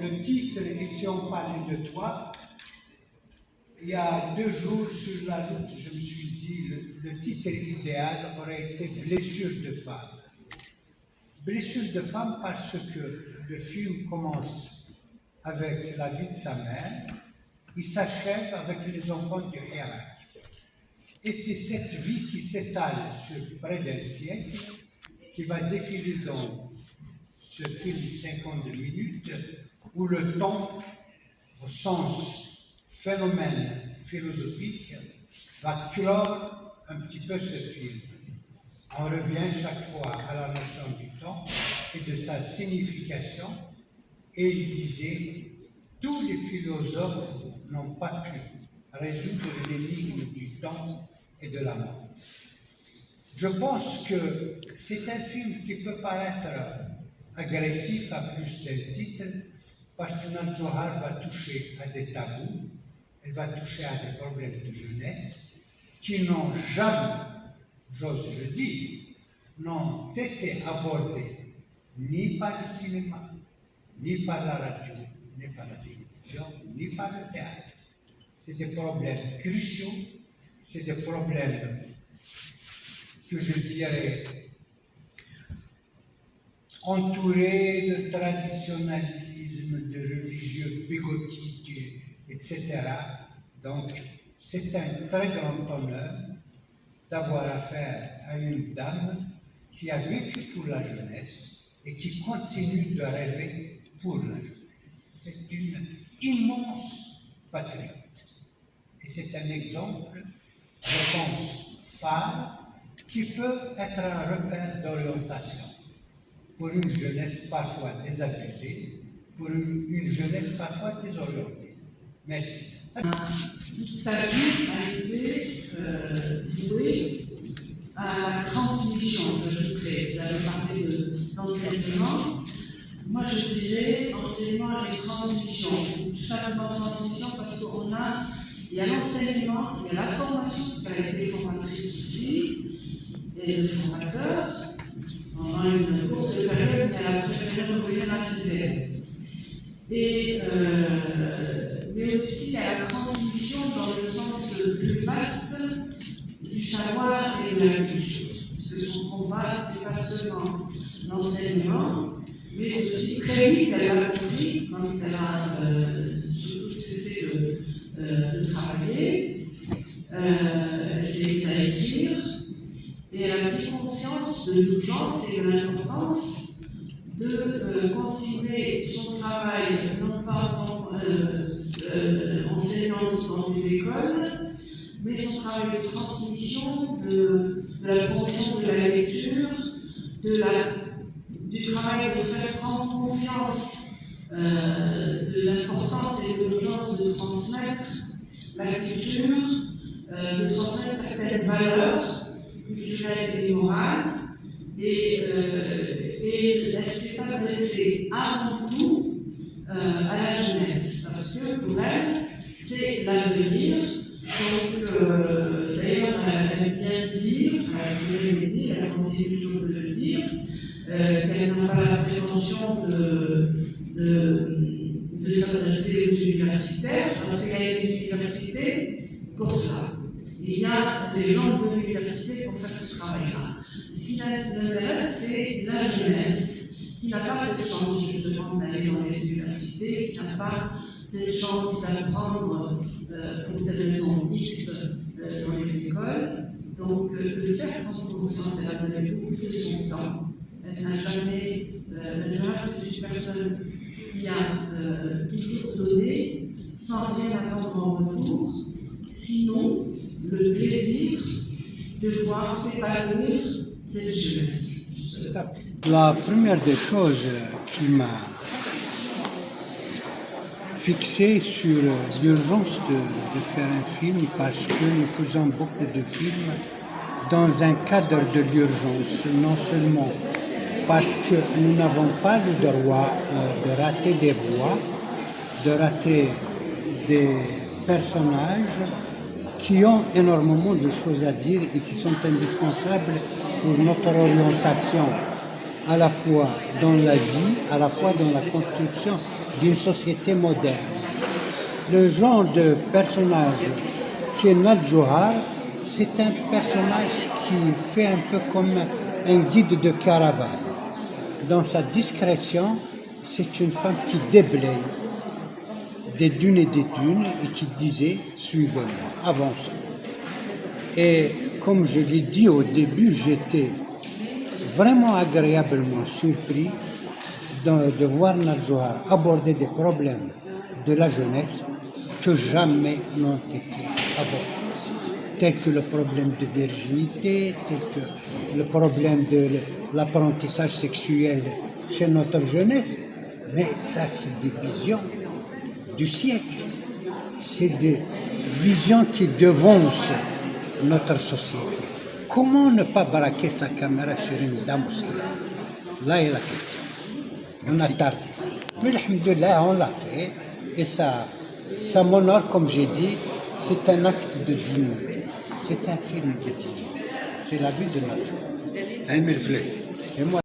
le titre, et si on parlait de toi, il y a 2 jours sur la route, je me suis dit, le titre idéal aurait été Blessure de femme. Blessure de femme parce que le film commence avec la vie de sa mère, il s'achève avec les enfants du Irak. Et c'est cette vie qui s'étale sur près d'un siècle, qui va défiler dans ce film de 52 minutes, où le temps, au sens phénomène philosophique, va clore un petit peu ce film. On revient chaque fois à la notion du temps et de sa signification, et il disait, tous les philosophes n'ont pas pu résoudre l'énigme du temps et de la mort. Je pense que c'est un film qui peut paraître agressif à plus d'un titre, parce que Nath Johar va toucher à des tabous, elle va toucher à des problèmes de jeunesse qui n'ont jamais, j'ose le dire, n'ont été abordés ni par le cinéma, ni par la radio, ni par la télévision, ni par le théâtre. C'est des problèmes cruciaux, c'est des problèmes que je dirais entourés de traditionnalisme, de religieux bigotiques, etc. Donc, c'est un très grand honneur d'avoir affaire à une dame qui a vécu pour la jeunesse et qui continue de rêver pour la jeunesse. C'est une immense patriote. Et c'est un exemple, je pense, phare, qui peut être un repère d'orientation pour une jeunesse parfois désabusée, pour une jeunesse parfois désorientée. Merci. Toute sa vie a été vouée à la transmission, j'ajouterais. Vous avez parlé d'enseignement. Moi, je dirais enseignement et transmission. Tout simplement transmission parce il y a l'enseignement, il y a la formation, ça a été formatrice aussi, et le formateur, pendant une courte période, il a préféré revenir à ses élèves. Mais aussi, il y a la transmission dans le sens plus vaste du savoir et de la culture. Parce que son combat, ce n'est pas seulement l'enseignement, mais aussi très vite, elle a compris, quand elle a surtout cessé de travailler, elle s'est mise à écrire, et elle a pris conscience de l'urgence et de l'importance de continuer son travail, non pas en tant qu'enseignante dans des écoles, mais son travail de transmission de la promotion de la lecture, du travail de faire prendre conscience de l'importance et de l'urgence de transmettre la culture, de transmettre certaines valeurs culturelles et morales, et elle s'est adressée avant tout à la jeunesse, parce que pour elle, c'est l'avenir. Donc, d'ailleurs, elle aime bien dire, elle continue toujours de le dire, qu'elle n'a pas la prétention de s'adresser aux universitaires, parce qu'il y a des universités pour ça. Il y a des gens de l'université pour faire ce travail-là. Ce qui l'intéresse, c'est la jeunesse, qui n'a pas cette chance justement d'aller dans les universités, qui n'a pas cette chance d'apprendre pour des raisons X dans les écoles. Donc, de faire prendre conscience, elle a donné beaucoup de son temps. Elle n'a jamais. C'est une personne qui a toujours donné sans rien attendre en retour, sinon le plaisir de voir s'épanouir cette jeunesse. La première des choses qui m'a fixé sur l'urgence de faire un film, parce que nous faisons beaucoup de films dans un cadre de l'urgence, non seulement parce que nous n'avons pas le droit de rater des voix, de rater des personnages qui ont énormément de choses à dire et qui sont indispensables pour notre orientation à la fois dans la vie, à la fois dans la construction d'une société moderne. Le genre de personnage qui est Nad Johar, c'est un personnage qui fait un peu comme un guide de caravane. Dans sa discrétion, c'est une femme qui déblaye des dunes et qui disait « suivez-moi, avancez ». Et comme je l'ai dit au début, j'étais vraiment agréablement surpris de voir Nad Johar aborder des problèmes de la jeunesse que jamais n'ont été abordés, tels que le problème de virginité, tel que le problème de l'apprentissage sexuel chez notre jeunesse. Mais ça, c'est des visions du siècle, c'est des visions qui devancent notre société. Comment ne pas braquer sa caméra sur une dame aussi? Là est la question. On a tardé. Mais alhamdoulilah, on l'a fait. Et ça m'honore, comme j'ai dit, c'est un acte de dignité. C'est un film de dignité. C'est la vie de notre. C'est moi.